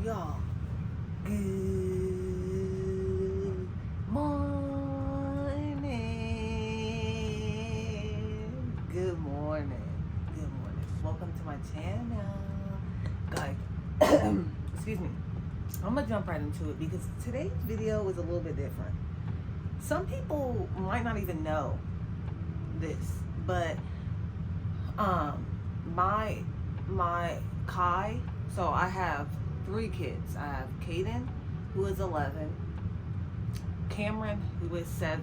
Y'all, good morning. Good morning. Good morning. Welcome to my channel. Guys, excuse me. I'm gonna jump right into it because today's video is a little bit different. Some people might not even know this, but my Kai, so I have 3 kids. I have Kaden, who is 11, Cameron, who is 7,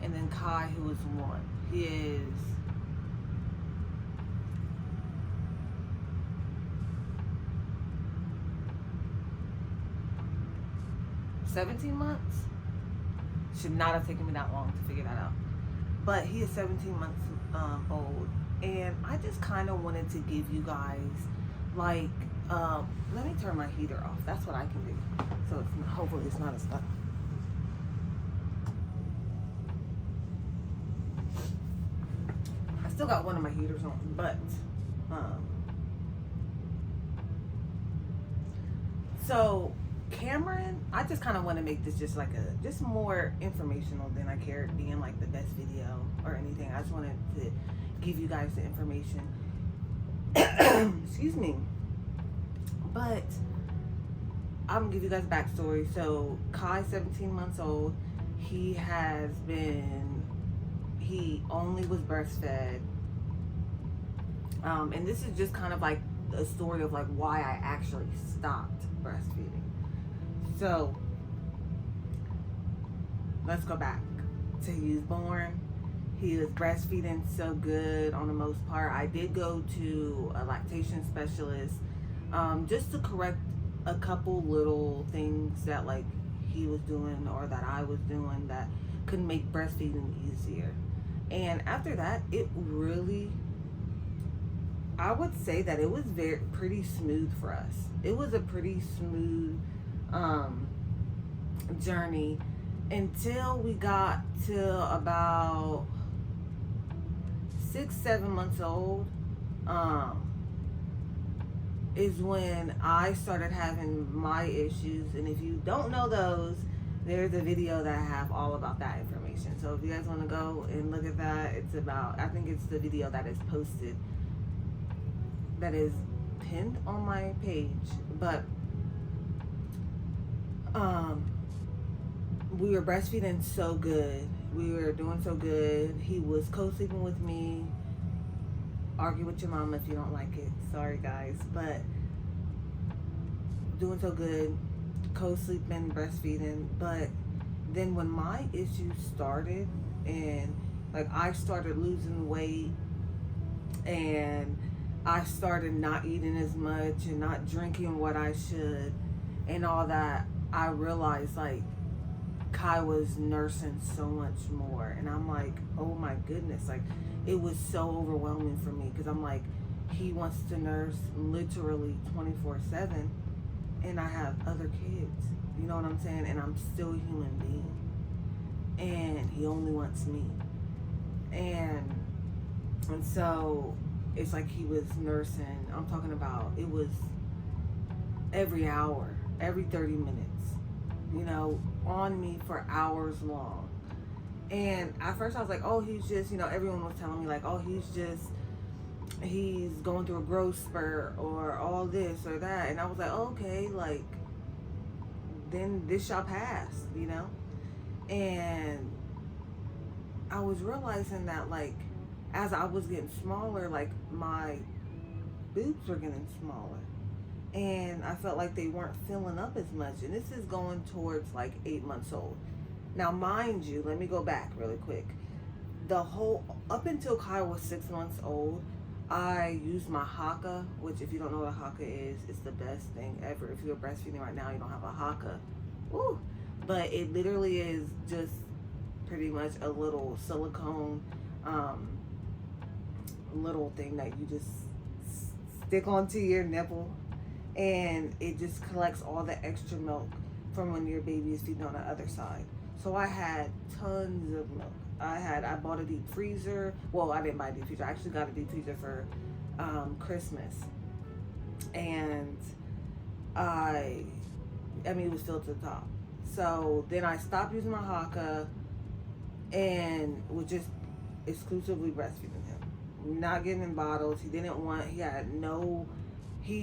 and then Kai, who is 1. He is 17 months. Should not have taken me that long to figure that out. But he is 17 months old. And I just kind of wanted to give you guys, like, let me turn my heater off. That's what I can do. So hopefully it's not as stuck. I still got one of my heaters on, but, so Cameron, I just kind of want to make this just like just more informational than I care it being like the best video or anything. I just wanted to give you guys the information. Excuse me. But I'm gonna give you guys a backstory. So Kai's 17 months old. He only was breastfed. And this is just kind of like a story of like why I actually stopped breastfeeding. So let's go back to he was born. He was breastfeeding so good on the most part. I did go to a lactation specialist just to correct a couple little things that like he was doing or that I was doing that could make breastfeeding easier. And after that, it really, I would say that it was pretty smooth for us. It was a pretty smooth journey until we got to about 6-7 months old. Is when I started having my issues. And if you don't know those, there's a video that I have all about that information. So if you guys want to go and look at that, it's about, I think it's the video that is posted, that is pinned on my page. But we were breastfeeding so good. We were doing so good. He was co-sleeping with me. Argue with your mom if you don't like it. Sorry guys, but doing so good, co-sleeping, breastfeeding. But then when my issues started and like I started losing weight and I started not eating as much and not drinking what I should and all that, I realized like Kai was nursing so much more. And I'm like, oh my goodness, like it was so overwhelming for me because I'm like, he wants to nurse literally 24/7 and I have other kids, you know what I'm saying? And I'm still a human being and he only wants me. And so it's like he was nursing, I'm talking about, it was every hour, every 30 minutes, you know, on me for hours long. And at first I was like, oh, he's just, you know, everyone was telling me like, oh, he's going through a growth spurt or all this or that. And I was like, oh, okay, like, then this shall pass, you know? And I was realizing that like, as I was getting smaller, like my boobs were getting smaller. And I felt like they weren't filling up as much. And this is going towards like 8 months old. Now, mind you, let me go back really quick. Up until Kai was 6 months old, I used my Haka, which if you don't know what a Haka is, it's the best thing ever. If you're breastfeeding right now, you don't have a Haka. Woo! But it literally is just pretty much a little silicone little thing that you just stick onto your nipple and it just collects all the extra milk from when your baby is feeding on the other side. So I had tons of milk. I bought a deep freezer. Well, I didn't buy a deep freezer. I actually got a deep freezer for Christmas. And I I mean, it was filled to the top. So then I stopped using my Haka and was just exclusively breastfeeding him. Not giving him bottles. He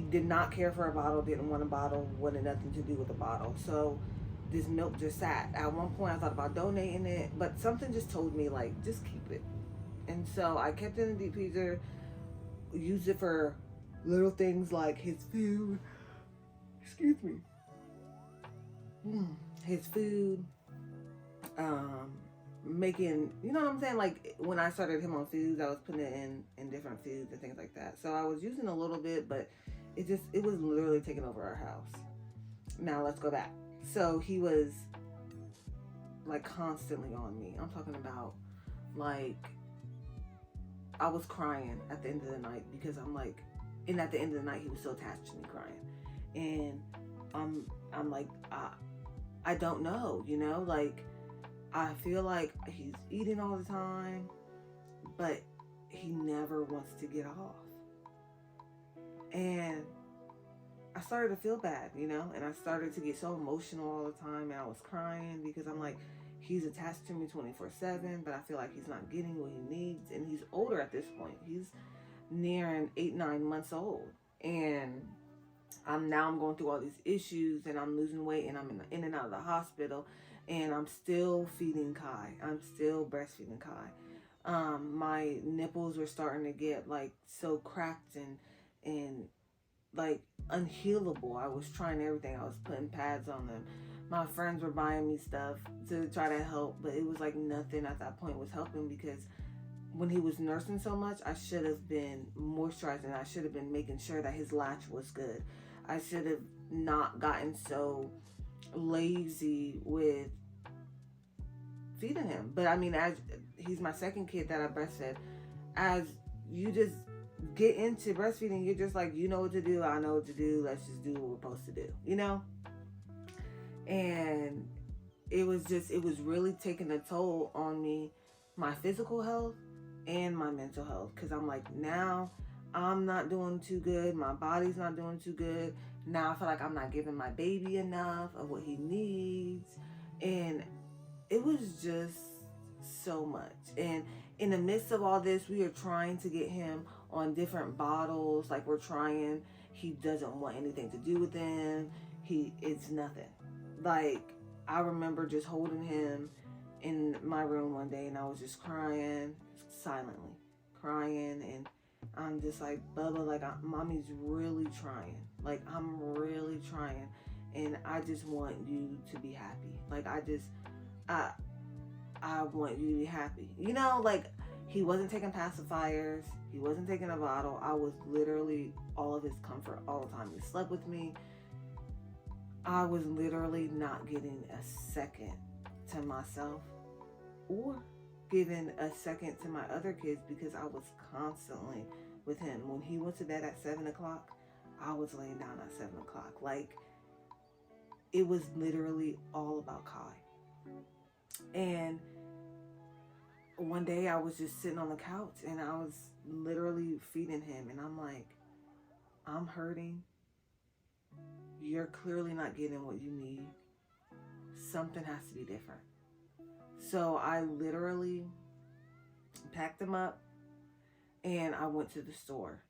did not care for a bottle, didn't want a bottle, wanted nothing to do with a bottle. So this milk just sat. At one point, I thought about donating it, but something just told me, like, just keep it. And so I kept it in the deep freezer, used it for little things like his food. Excuse me. His food, um, making, you know what I'm saying? Like when I started him on foods, I was putting it in different foods and things like that. So I was using a little bit, but it was literally taking over our house. Now let's go back. So he was like constantly on me. I'm talking about like I was crying at the end of the night because I'm like, and at the end of the night he was so attached to me crying, and I'm like I don't know, you know, like I feel like he's eating all the time, but he never wants to get off. And I started to feel bad, you know, and I started to get so emotional all the time, and I was crying because I'm like, he's attached to me 24/7, but I feel like he's not getting what he needs, and he's older at this point. He's nearing 8, 9 months old, and I'm going through all these issues, and I'm losing weight, and I'm in and out of the hospital, and I'm still feeding Kai. I'm still breastfeeding Kai. My nipples were starting to get like so cracked and like unhealable. I was trying everything. I was putting pads on them. My friends were buying me stuff to try to help, but it was like nothing at that point was helping because when he was nursing so much, I should have been moisturizing. I should have been making sure that his latch was good. I should have not gotten so lazy with feeding him. But I mean, as he's my second kid that I breastfed, as you just get into breastfeeding, you're just like, you know what to do, I know what to do, let's just do what we're supposed to do, you know? And it was really taking a toll on me, my physical health and my mental health, because I'm like, now I'm not doing too good, my body's not doing too good. Now I feel like I'm not giving my baby enough of what he needs, and it was just so much. And in the midst of all this, we are trying to get him on different bottles. Like he doesn't want anything to do with them. It's nothing. Like I remember just holding him in my room one day, and I was just crying silently, crying, and I'm just like, Bubba, like mommy's really trying. Like I'm really trying, and I just want you to be happy. Like I I want you to be happy. You know, like he wasn't taking pacifiers. He wasn't taking a bottle. I was literally all of his comfort all the time. He slept with me. I was literally not getting a second to myself or giving a second to my other kids because I was constantly with him. When he went to bed at 7 o'clock, I was laying down at 7 o'clock. Like it was literally all about Kai. And one day I was just sitting on the couch and I was literally feeding him, and I'm like, I'm hurting. You're clearly not getting what you need. Something has to be different. So I literally packed him up and I went to the store.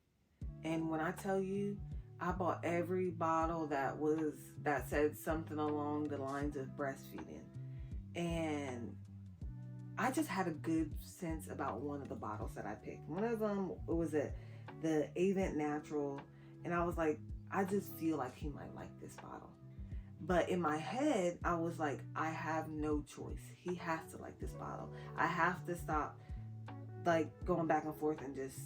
And when I tell you, I bought every bottle that said something along the lines of breastfeeding. And I just had a good sense about one of the bottles that I picked. One of them, it was the Avent Natural, and I was like, I just feel like he might like this bottle. But in my head, I was like, I have no choice. He has to like this bottle. I have to stop like going back and forth and just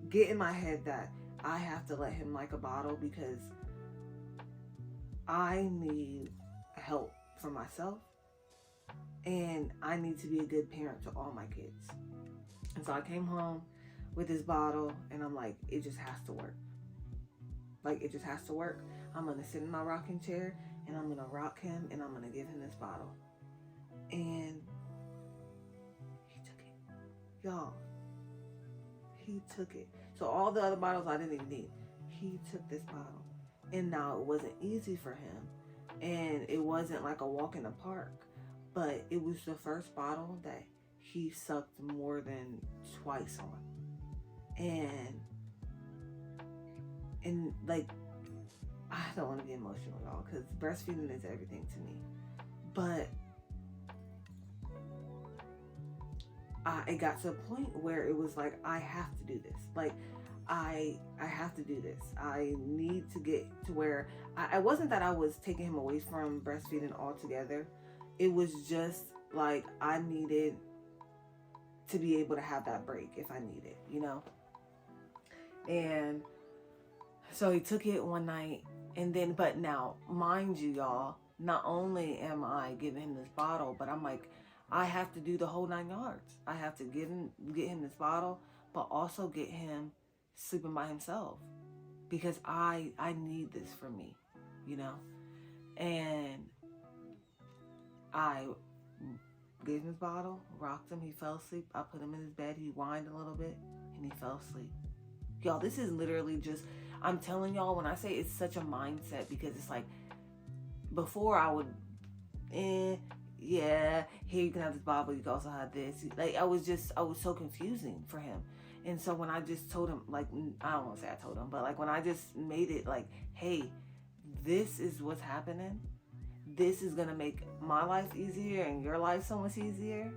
get in my head that I have to let him like a bottle because I need help for myself. And I need to be a good parent to all my kids. And so I came home with this bottle and I'm like, it just has to work. Like, it just has to work. I'm going to sit in my rocking chair and I'm going to rock him and I'm going to give him this bottle. And he took it. Y'all, he took it. So all the other bottles I didn't even need. He took this bottle. And now it wasn't easy for him. And it wasn't like a walk in the park. But it was the first bottle that he sucked more than twice on. And like, I don't want to be emotional at all because breastfeeding is everything to me. But it got to a point where it was like, I have to do this. Like, I have to do this. I need to get to where I wasn't that I was taking him away from breastfeeding altogether. It was just like I needed to be able to have that break if I need it, you know? And so he took it one night, and then, but now, mind you, y'all, not only am I giving him this bottle, but I'm like, I have to do the whole 9 yards. I have to get him this bottle, but also get him sleeping by himself because I need this for me, you know? And I gave him his bottle, rocked him, he fell asleep. I put him in his bed, he whined a little bit, and he fell asleep. Y'all, this is literally just, I'm telling y'all, when I say it's such a mindset, because it's like, before I would, yeah, here you can have this bottle, you can also have this. Like, I was so confusing for him. And so when I just told him, like, I don't want to say I told him, but like when I just made it like, hey, this is what's happening. This is going to make my life easier and your life so much easier.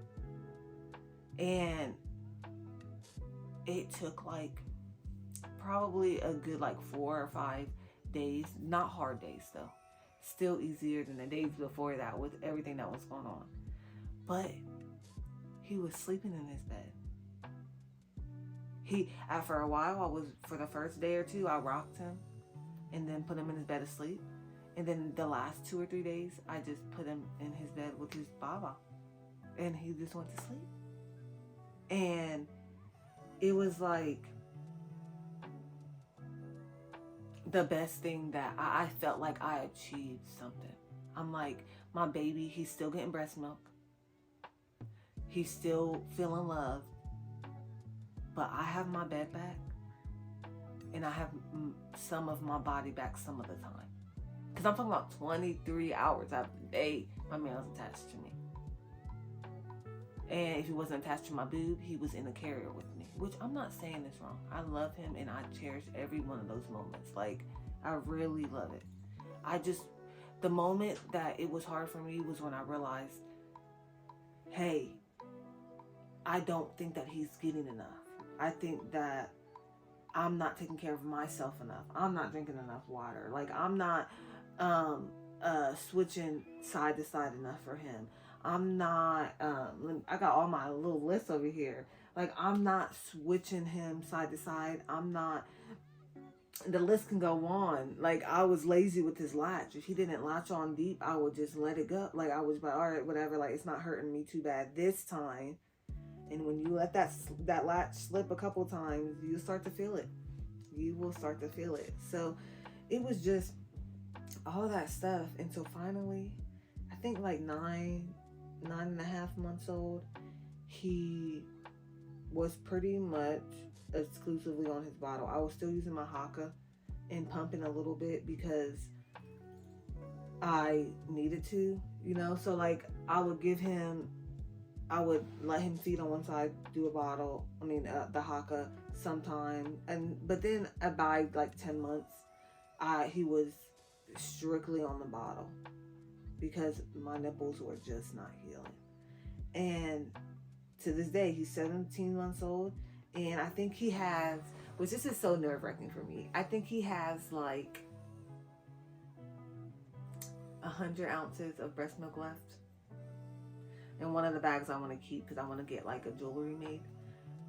And it took like probably a good like 4 or 5 days, not hard days though. Still easier than the days before that with everything that was going on. But he was sleeping in his bed. After a while, for the first day or two, I rocked him and then put him in his bed to sleep. And then the last 2 or 3 days, I just put him in his bed with his baba. And he just went to sleep. And it was like the best thing that I felt like I achieved something. I'm like, my baby, he's still getting breast milk. He's still feeling love. But I have my bed back. And I have some of my body back some of the time. Because I'm talking about 23 hours out of the day, my man was attached to me. And if he wasn't attached to my boob, he was in the carrier with me. Which I'm not saying this wrong. I love him and I cherish every one of those moments. Like, I really love it. The moment that it was hard for me was when I realized, hey, I don't think that he's getting enough. I think that I'm not taking care of myself enough. I'm not drinking enough water. Like, I'm not switching side to side enough for him. I'm not, I got all my little lists over here. Like, I'm not switching him side to side. The list can go on. Like, I was lazy with his latch. If he didn't latch on deep, I would just let it go. Like, I was like, all right, whatever. Like, it's not hurting me too bad this time. And when you let that latch slip a couple times, you start to feel it. You will start to feel it. So it was just all that stuff until finally, I think like 9.5 months old, he was pretty much exclusively on his bottle. I was still using my Haka and pumping a little bit because I needed to, you know. So like I would let him feed on one side, do a bottle, the Haka sometime, but then by like 10 months, he was strictly on the bottle because my nipples were just not healing. And to this day, he's 17 months old, and I think he has, which this is so nerve-wracking for me, I think he has like 100 ounces of breast milk left. And one of the bags I want to keep because I want to get like a jewelry made.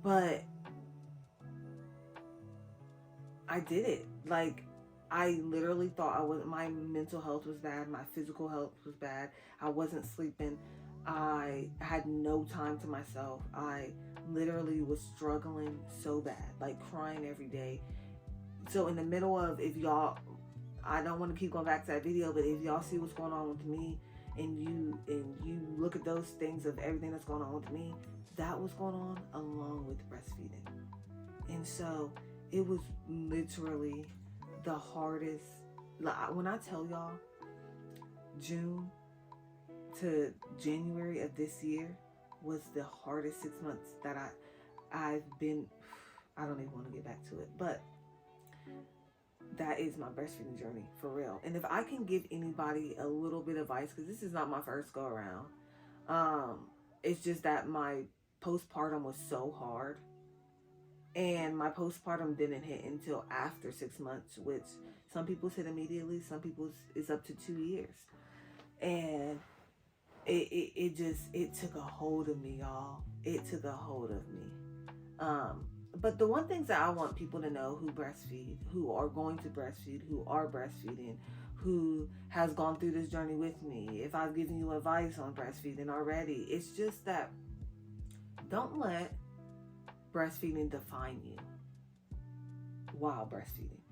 But I did it. Like, I literally thought my mental health was bad. My physical health was bad. I wasn't sleeping. I had no time to myself. I literally was struggling so bad, like crying every day. So in the middle of, I don't want to keep going back to that video, but if y'all see what's going on with me, and you look at those things of everything that's going on with me, that was going on along with breastfeeding. And so it was literally the hardest When I tell y'all, June to January of this year was the hardest 6 months that I've been. I don't even want to get back to it, but that is my breastfeeding journey for real. And if I can give anybody a little bit of advice, because this is not my first go around, um, it's just that my postpartum was so hard, and my postpartum didn't hit until after 6 months, which some people's hit immediately, some people's is up to 2 years, and it just it took a hold of me, y'all. It took a hold of me. Um, but the one things that I want people to know who breastfeed, who are going to breastfeed, who are breastfeeding, who has gone through this journey with me, if I've given you advice on breastfeeding already, it's just that don't let breastfeeding define you while breastfeeding,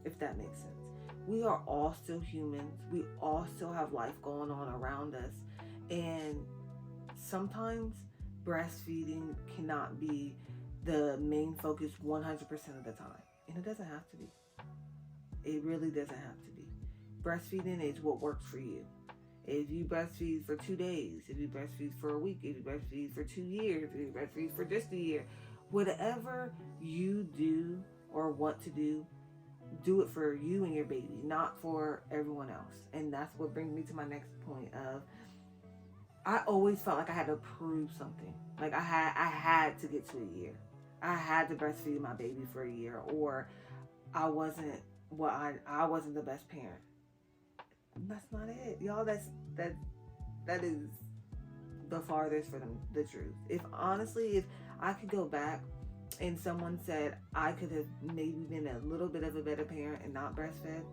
if that makes sense. We are all still humans. We all still have life going on around us. And sometimes breastfeeding cannot be the main focus 100% of the time. And it doesn't have to be. It really doesn't have to be. Breastfeeding is what works for you. If you breastfeed for 2 days, if you breastfeed for a week, if you breastfeed for 2 years, if you breastfeed for just a year, whatever you do or want to do it for you and your baby, not for everyone else. And that's what brings me to my next point of I always felt like I had to prove something. Like I had to get to a year. I had to breastfeed my baby for a year, or I wasn't I wasn't the best parent. That's not it, y'all. That is the farthest from the truth. If honestly, if I could go back and someone said I could have maybe been a little bit of a better parent and not breastfed,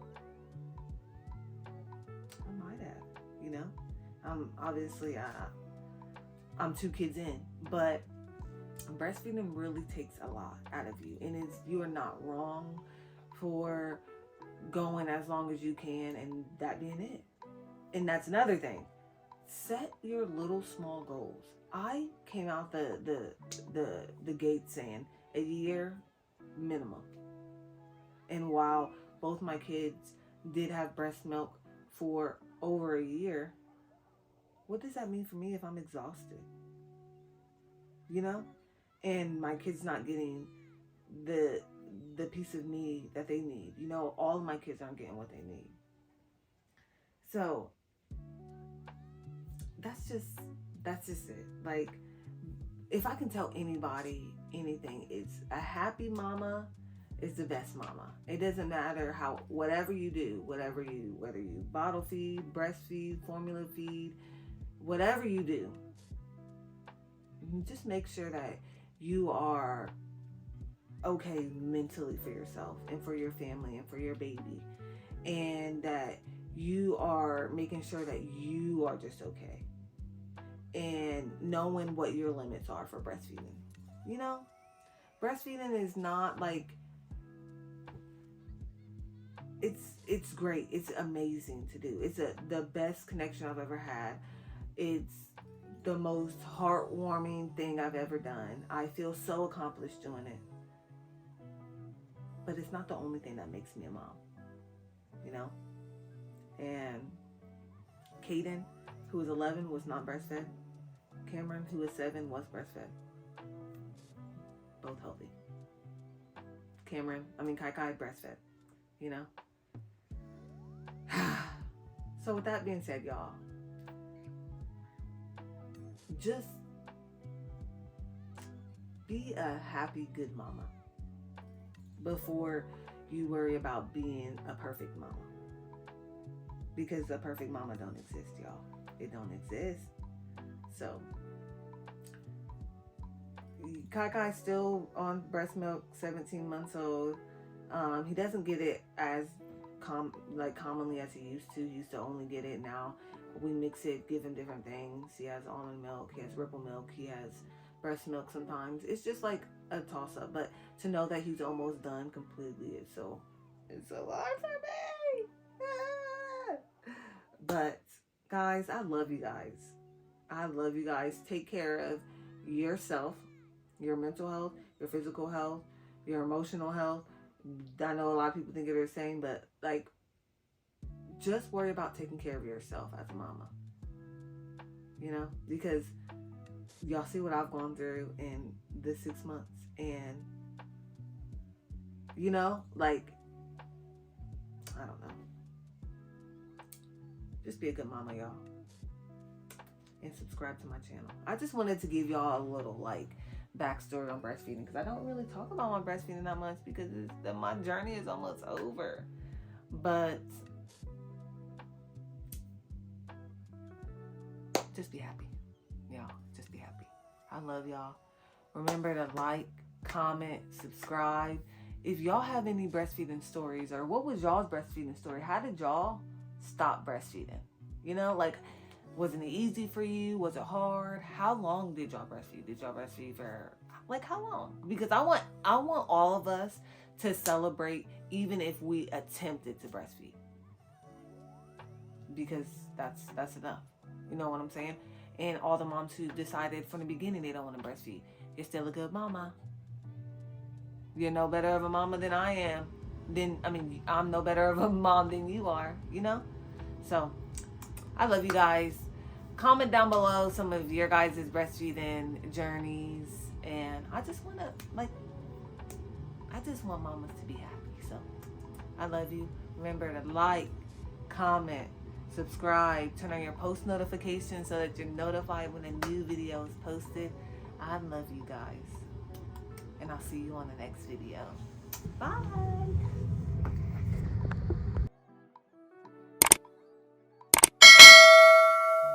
I might have. You know, obviously I'm 2 kids in, but breastfeeding really takes a lot out of you, and you are not wrong for going as long as you can, and that being it. And that's another thing. Set your little small goals. I came out the gate saying a year minimum. And while both my kids did have breast milk for over a year, what does that mean for me if I'm exhausted? You know? And my kids not getting the piece of me that they need. You know, all of my kids aren't getting what they need. So that's just it. Like, if I can tell anybody anything, it's a happy mama is the best mama. It doesn't matter how whatever you do, whether you bottle feed, breastfeed, formula feed, whatever you do, just make sure that you are okay mentally for yourself and for your family and for your baby, and that you are making sure that you are just okay, and knowing what your limits are for breastfeeding. You know, breastfeeding is not like it's great. It's amazing to do. It's the best connection I've ever had. It's the most heartwarming thing I've ever done. I feel so accomplished doing it. But it's not the only thing that makes me a mom, you know? And Kaden, who was 11, was not breastfed. Cameron, who was 7, was breastfed. Both healthy. Kai breastfed, you know? So with that being said, y'all, just be a happy, good mama before you worry about being a perfect mama. Because a perfect mama don't exist, y'all. It don't exist. So, Kai's still on breast milk, 17 months old. He doesn't get it as commonly as he used to. He used to only get it. Now we mix it, give him different things. He has almond milk, he has ripple milk, he has breast milk sometimes. It's just like a toss up. But to know that he's almost done completely it's so hard for me. But guys, I love you guys. I love you guys. Take care of yourself, your mental health, your physical health, your emotional health. I know a lot of people think they're the same, but like just worry about taking care of yourself as a mama. Because y'all see what I've gone through in the 6 months. And, like, I don't know. Just be a good mama, y'all. And subscribe to my channel. I just wanted to give y'all a little, like, backstory on breastfeeding, because I don't really talk about my breastfeeding that much because my journey is almost over. But just be happy, y'all. Just be happy. I love y'all. Remember to like, comment, subscribe. If y'all have any breastfeeding stories, or what was y'all's breastfeeding story? How did y'all stop breastfeeding? Like, wasn't it easy for you? Was it hard? How long did y'all breastfeed? Did y'all breastfeed for, like, how long? Because I want all of us to celebrate, even if we attempted to breastfeed, because that's enough. You know what I'm saying? And all the moms who decided from the beginning they don't want to breastfeed, you're still a good mama. You're no better of a mama than I am. I'm no better of a mom than you are, So, I love you guys. Comment down below some of your guys' breastfeeding journeys. And I just want mamas to be happy. So, I love you. Remember to like, comment, subscribe, turn on your post notifications so that you're notified when a new video is posted. I love you guys. And I'll see you on the next video. Bye.